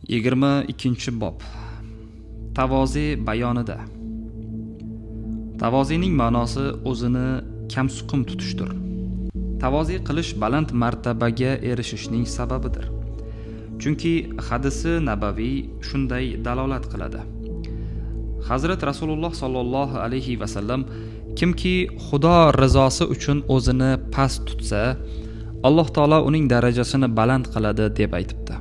22-bob. Tavozi bayonida. Tavozining ma'nosi o'zini kamsuqum tutishdir. Tavozi qilish baland martabaga erishishning sababidir. Chunki hadisi nabaviy shunday dalolat qiladi. Hazrat Rasululloh sallallohu alayhi va sallam kimki Xudo rizosi uchun o'zini past tutsa, Alloh taolo uning darajasini baland qiladi deb aytibdi.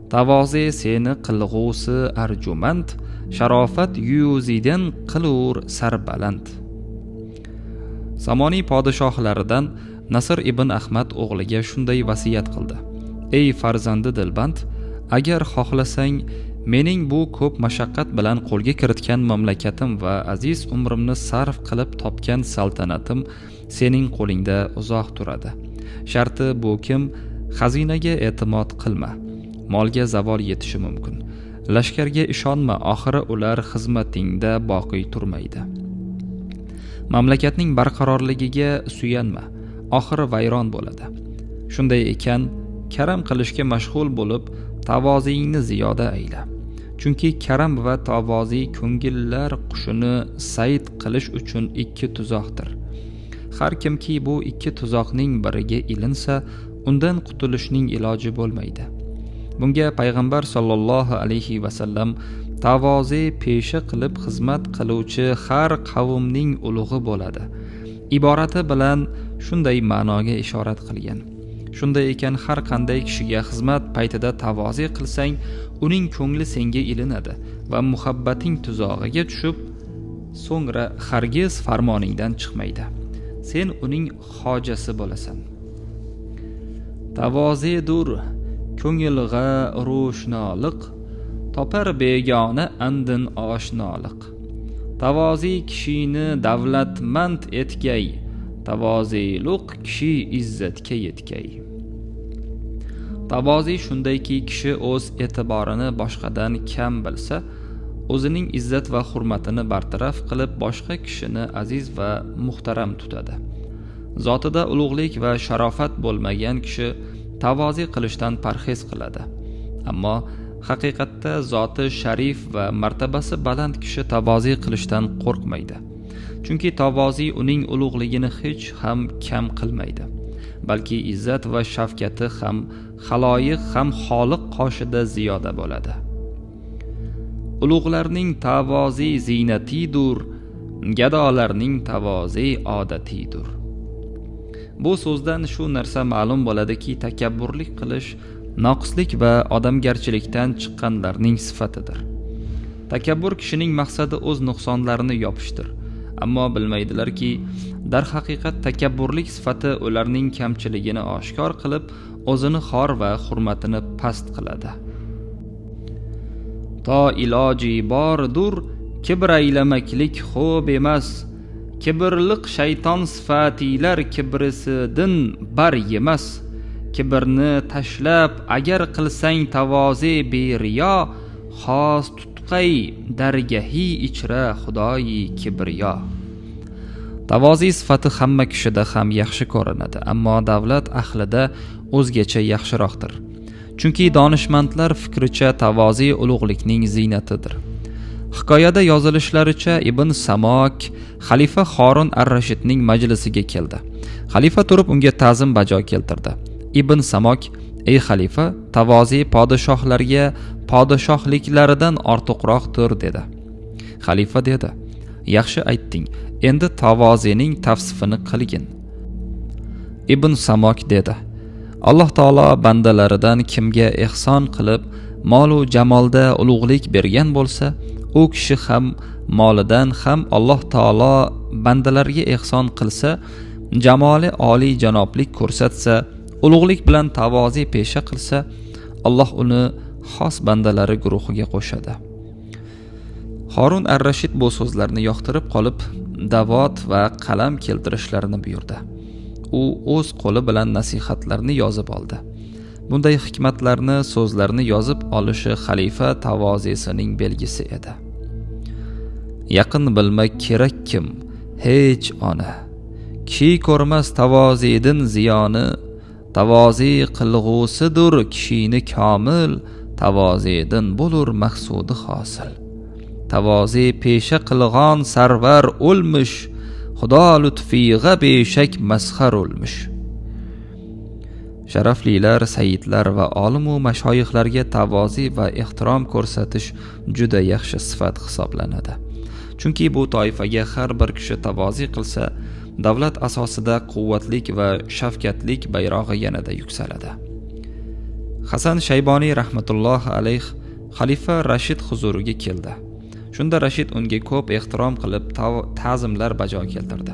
Tavozi seni qilg'usi arjumand, sharofat yuzidan qilur sarbaland. Zamoniy podshohlaridan Nasr ibn Ahmad o'g'liga shunday vasiyat qildi. Ey farzandi dilband, agar xohlasang, mening bu ko'p mashaqqat bilan qo'lga kiritgan mamlakatim va aziz umrimni sarf qilib topgan saltanatim sening qo'lingda uzoq turadi. Sharti bu kim, xazinaga e'timod qilma. Molga zavol yetishi mumkin. Lashkarga ishonma, oxiri ular xizmatingda boqiy turmaydi. Mamlakatning barqarorligiga suyanma, oxiri vayron bo'ladi. Shunday ekan, karam qilishga mashg'ul bo'lib, tavozingni ziyoda ayla. Chunki karam va tavozi ko'ngillar qushini sayd qilish uchun ikki tuzoqdir. Har kimki bu ikki tuzoqning biriga ilinsa, undan qutulishning iloji bo'lmaydi. Bunga payg'ambar sollallohu alayhi va sallam tavozi pesha qilib xizmat qiluvchi har qavmning ulug'i bo'ladi iborati bilan shunday ma'noga ishorat qilgan. Shunday ekan, har qanday kishiga xizmat paytida tavozi qilsang, uning ko'ngli senga ilinadi va muhabbating tuzog'iga tushib, so'ngra hargiz farmoningdan chiqmaydi. Sen uning hojasi bo'lasan. Tavozidur ko'ngilg'a ro'shnolik, topar begona andin oshnolik. Tavozi kishini davlatmand etgay, tavoziluq kishi izzatga yetkay. Tavozi shundayki, kishi o'z e'tiborini boshqadan kam bilsa, o'zining izzat va hurmatini bartaraf qilib, boshqa kishini aziz va muhtaram tutadi. Zotida ulug'lik va sharofat bo'lmagan kishi tavozi qilishdan parhez qiladi. Ammo haqiqatda zoti sharif va martabasi baland kishi tavozi qilishdan qo'rqmaydi. Chunki tavozi uning ulug'ligini hech ham kam qilmaydi, balki izzat va shafqati ham xaloyiq ham Xoliq qoshida ziyoda bo'ladi. Ulug'larning tavozi ziynatidur, gadolarning tavozi odatidir. Bu so'zdan shu narsa ma'lum bo'ladiki, takabburlik qilish noqislik va odamgarchilikdan chiqqanlarning sifatidir. Takabbur kishining maqsadi o'z nuqsonlarini yopishdir. Ammo bilmaydilarki, dar haqiqat takabburlik sifati ularning kamchiligini oshkor qilib, o'zini xor va hurmatini past qiladi. To iloji bordur, kibr aylamaklik xo'b emas. Kibrliq shayton sifatilar kibrisidan bar yemas. Kibrni tashlab agar qilsang tavozi beriyo, xos tutqay dargahi ichra xudoyi kibriyo. Tavozi sifati hamma kishida ham yaxshi ko'rinadi, ammo davlat ahlida o'zgacha yaxshiroqdir. Chunki donishmandlar fikricha tavozi ulug'likning ziynatidir. Hikoyada yozilishlaricha Ibn Samok xalifa Harun ar-Rashidning majlisiga keldi. Xalifa turib unga ta'zim bajo keltirdi. Ibn Samok: "Ey xalifa, tavozi podshohlarga podshohliklaridan ortiqroqdir" dedi. Xalifa dedi: "Yaxshi aytding. Endi tavozining tavsifini qilgin." Ibn Samok dedi: "Alloh taolo bandalaridan kimga ihson qilib, mol va jamolda ulug'lik bergan bo'lsa, u kishi ham molidan ham Alloh taolo bandalarga ihson qilsa, jamoli oliy janoblik ko'rsatsa, ulug'lik bilan tavozi pesha qilsa, Alloh uni xos bandalari guruhiga qo'shadi." Harun ar-Rashid bu so'zlarni yoqtirib qolib, davot va qalam keltirishlarini buyurdi. U o'z qo'li bilan nasihatlarni yozib oldi. Bunday hikmatlarni, so'zlarni yozib olishi xalifa tavozisining belgisi edi. Yaqin bilmak kerak kim, hech ona. Kishi ko'rmas tavozidin ziyoni, tavozi qilg'usidir kishini komil, tavozedin bo'lur maqsudi hosil. Tavoze pesha qilg'on sarvar o'lmish, Xudo lutfiga beshak mazhar o'lmish. Sharaflilar, sayyidlar va olim va mashoyixlarga tavozi va ehtirom ko'rsatish juda yaxshi sifat hisoblanadi. Chunki bu toifaga har bir kishi tavozi qilsa, davlat asosida quvvatlik va shafqatlik bayrog'i yanada yuksaladi. Hasan Shayboniy rahmatullohi alayh xalifa Rashid huzuriga keldi. Shunda Rashid unga ko'p ehtirom qilib ta'zimlar bajo keltirdi.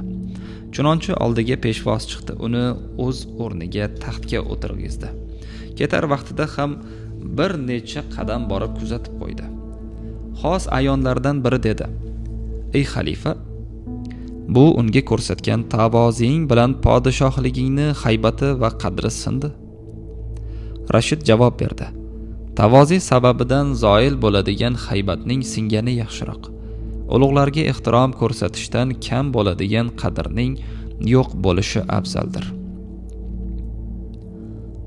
Chunonchi oldiga peshvoz chiqdi, uni o'z o'rniga taxtga o'tirgizdi. Ketar vaqtida ham bir necha qadam borib kuzatib qo'ydi. Xos ayonlardan biri dedi: "Ey xalifa, bu unga ko'rsatgan tavozing bilan podshohligingni haybati va qadri sindi." Rashid javob berdi: "Tavozi sababidan zoil bo'ladigan haybatning singani yaxshiroq. Ulug'larga ehtirom ko'rsatishdan kam bo'ladigan qadrning yo'q bo'lishi afzaldir.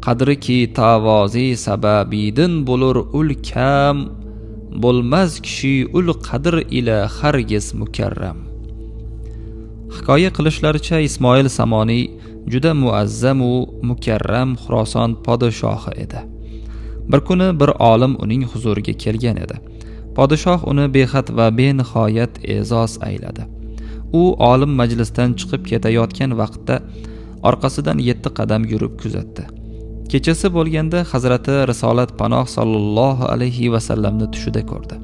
Qadri ki tavozi sababidin bo'lur ul kam, bo'lmaz kishi ul qadr ila hargiz mukarram." Hikoya qilishlaricha Ismoil Samoniy juda muazzam va mukarram Xuroson podshohi edi. Bir kuni bir olim uning huzuriga kelgan edi. Podshoh uni behad va benihoyat e'zoz ayladi. U olim majlisdan chiqib ketayotgan vaqtda orqasidan 7 qadam yurib kuzatdi. Kechasi bo'lganda Hazrati Risolat Panoh sallallohu alayhi va sallamni tushida ko'rdi.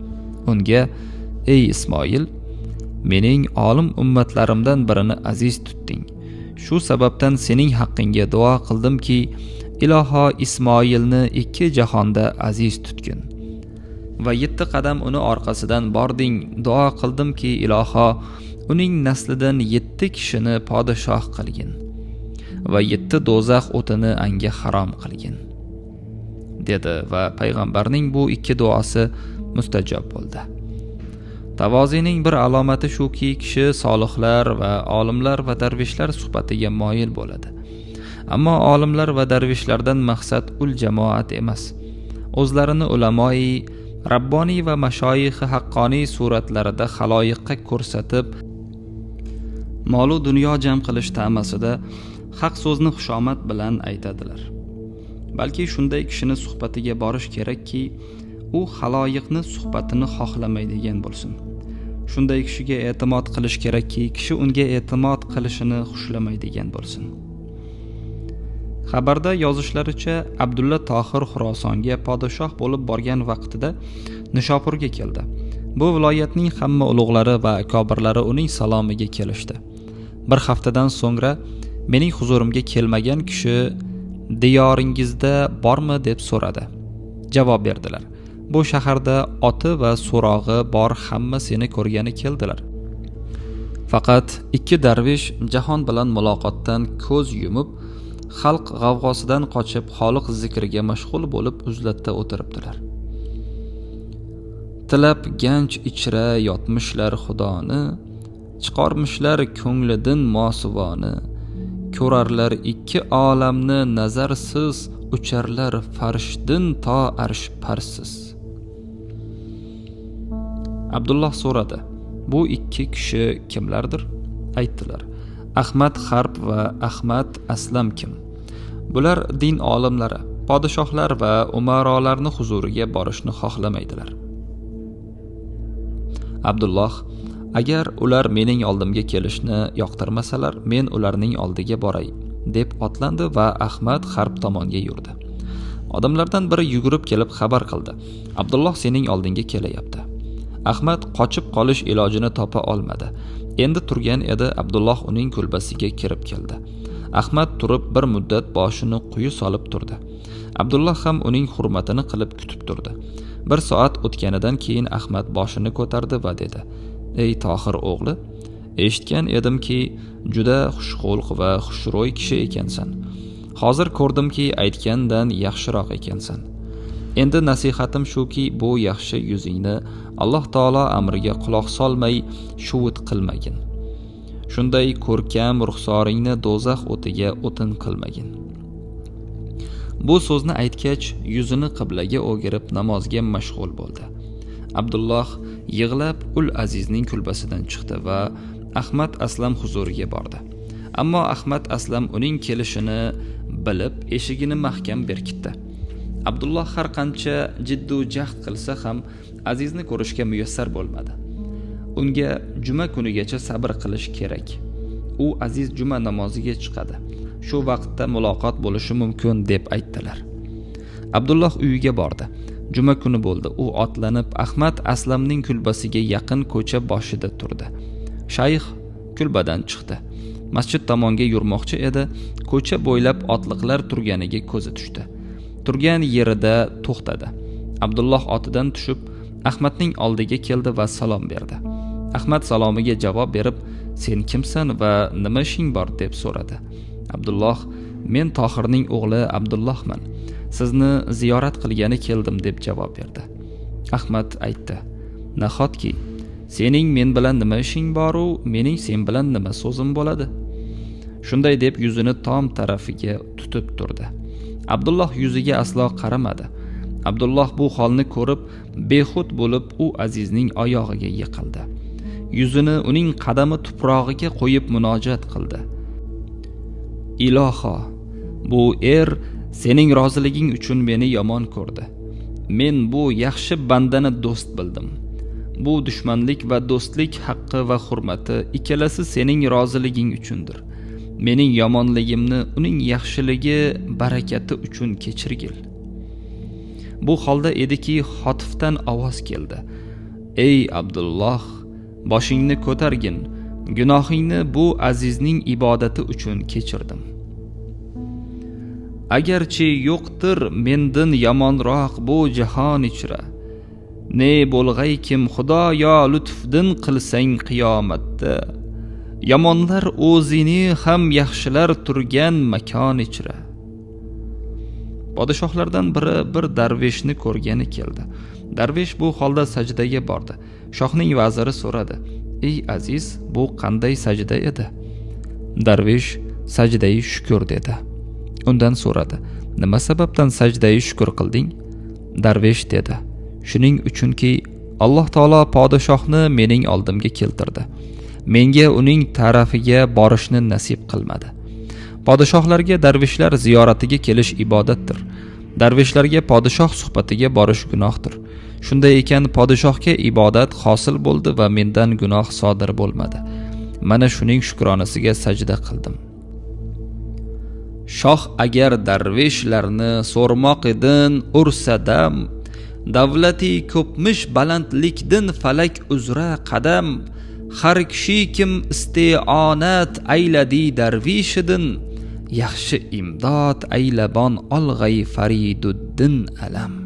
Unga: "Ey Ismoil, mening olim ummatlarimdan birini aziz tutding. Shu sababdan sening haqqingga duo qildimki, iloho Ismoilni 2 jahonda aziz tutgin. Va 7 qadam uni orqasidan bording, duo qildimki, iloho uning naslidan 7 kishini podshoh qilgin va 7 do'zax o'tini anga harom qilgin", dedi va payg'ambarning bu 2 duosi mustajob bo'ldi. Tavozining bir alomati shuki, kishi solihlar va olimlar va darvishlar suhbatiga moyil bo'ladi. Ammo olimlar va darvishlardan maqsad ul jamoat emas. O'zlarini ulamoi, rabboniy va mashoyixi haqqoniy suratlarida xaloyiqqa ko'rsatib, molu dunyo jam qilish ta'masida haq so'zni xushomad bilan aytadilar. Balki shunday kishini suhbatiga borish kerakki, u xaloyiqni suhbatini xohlamaydigan bo'lsin. Shunday kishiga e'timod qilish kerakki, kishi unga e'timod qilishini xushlamaydigan bo'lsin. Xabarda yozishlaricha, Abdulla Tohir Xurosonga podshoh bo'lib borgan vaqtida Nishopurga keldi. Bu viloyatning hamma ulug'lari va akobirlari uning salomiga kelishdi. Bir haftadan so'ngra mening huzurimga kelmagan kishi diyoringizda bormi deb so'radi. Javob berdilar: "Bu shaharda oti va so'rog'i bor hamma seni ko'rgani keldilar. Faqat 2 darvish jahon bilan muloqotdan ko'z yumib, xalq g'avg'osidan qochib Xoliq zikriga mashg'ul bo'lib uzlatda o'tiribdilar. Tilab ganj ichra yotmishlar Xudoni, chiqarmishlar ko'nglidan mosuvoni. Ko'rarlar 2 olamni nazarsiz, ucharlar farishdin to arsh parsiz." Abdulloh so'radi: "Bu 2 kishi kimlardir?" Aytdilar: "Ahmad Harb va Ahmad Aslam kim? Bular din olimlari, podshohlar va umarolarni huzuriga borishni xohlamaydilar." Abdulloh: "Agar ular mening oldimga kelishni yoqtirmasalar, men ularning oldiga boray", deb otlandi va Ahmad Harb tomonga yurdi. Odamlardan biri yugurib kelib xabar qildi: "Abdulloh sening oldinga kelayapti." Ahmad qochib qolish ilojini topa olmadi. Endi turgan edi, Abdulloh uning kulbasiga kirib keldi. Ahmad turib bir muddat boshini quyi solib turdi. Abdulloh ham uning hurmatini qilib kutib turdi. Bir soat o'tganidan keyin Ahmad boshini ko'tardi va dedi: "Ey Tohir o'g'li, eshitgan edimki, juda xushxulq va xushro'y kishi ekansan. Hozir ko'rdimki, aytgandan yaxshiroq ekansan. Endi nasihatim shuki, bu yaxshi yuzingni Alloh taolo amriga quloq solmay shuvut qilmagin. Shunday ko'rkam ruxsoringni do'zax o'tiga o'tin qilmagin. Bu so'zni aytgach, yuzini qiblaga o'girib namozga mashg'ul bo'ldi. Abdulloh yig'lab Ul Azizning kulbasidan chiqdi va Ahmad Aslam huzuriga bordi. Ammo Ahmad Aslam uning kelishini bilib, eshigini mahkam berkitdi. Abdulloh har qancha jiddu jahd qilsa ham Azizni ko'rishga muyassar bo'lmadi. Unga juma kunigacha sabr qilish kerak. U Aziz juma namoziga chiqadi. Shu vaqtda muloqot bo'lishi mumkin deb aytdilar. Abdulloh uyiga bordi. Juma kuni bo'ldi. U otlanib Ahmad Aslamning kulbasiga yaqin ko'cha boshida turdi. Shayx kulbadan chiqdi. Masjid tomonga yurmoqchi edi. Ko'cha bo'ylab otliqlar turganiga ko'zi tushdi. Turgan yerida to'xtadi. Abdulloh otidan tushib Ahmadning oldiga keldi va salom berdi. Ahmad salomiga javob berib, "Sen kimsan va nima ishing bor?" deb so'radi. Abdulloh, "Men Tohirning o'g'li Abdullohman. Sizni ziyorat qilgani keldim" deb javob berdi. Ahmad aytdi: "Nahotki sening men bilan nima ishing bor-u, mening sen bilan nima so'zim bo'ladi?" Shunday deb yuzini tom tarafiga tutib turdi. Abdulloh yuziga aslo qaramadi. Abdulloh bu holni ko'rib, behud bo'lib, u Azizning oyog'iga yiqildi. Yuzini uning qadami tuprog'iga qo'yib munojat qildi. "Iloho, bu sening roziliging uchun meni yomon ko'rdi. Men bu yaxshi bandani do'st bildim. Bu dushmanlik va do'stlik haqqi va hurmati ikkalasi sening roziliging uchundir. Mening yomonligimni uning yaxshiligi, barakati uchun kechirgil." Bu holda ediki, Xotifdan ovoz keldi: "Ey Abdulloh, boshingni ko'targin. Gunohingni bu Azizning ibodati uchun kechirdim. Agarchi yo'qdir mendan yomonroq bu jahon ichra. Ne bo'lg'ay kim Xudoyo lutfdin qilsang qiyomatda. Yomonlar o'zini ham yaxshilar turgan makon ichra." Podshohlardan biri bir darveshni ko'rgani keldi. Darvesh bu holda sajdaga bordi. Shohning vaziri so'radi: "Ey Aziz, bu qanday sajda edi?" Darvesh sajdai shukr dedi. Undan so'radi: "Nima sababdan sajdai shukr qilding?" Darvesh dedi: "Shuning uchunki Alloh taolo podshohni mening oldimga keltirdi. Menga uning tarafiga borishni nasib qilmadi." Podshohlarga darvishlar ziyoratiga kelish ibodatdir. Darvishlarga podshoh suhbatiga borish gunohdir. Shunday ekan, podshohga ibodat hosil bo'ldi va mendan gunoh sodir bo'lmadi. Mana shuning shukronasiga sajda qildim. Shoh agar darvishlarni so'rmoq edin ursadam, davlati ko'pmish balandlikdin falak uzra qadam, har kishi kim isti'onat ayladi darvishidin, yaxshi imdod aylabon olg'ay Fariduddin alam.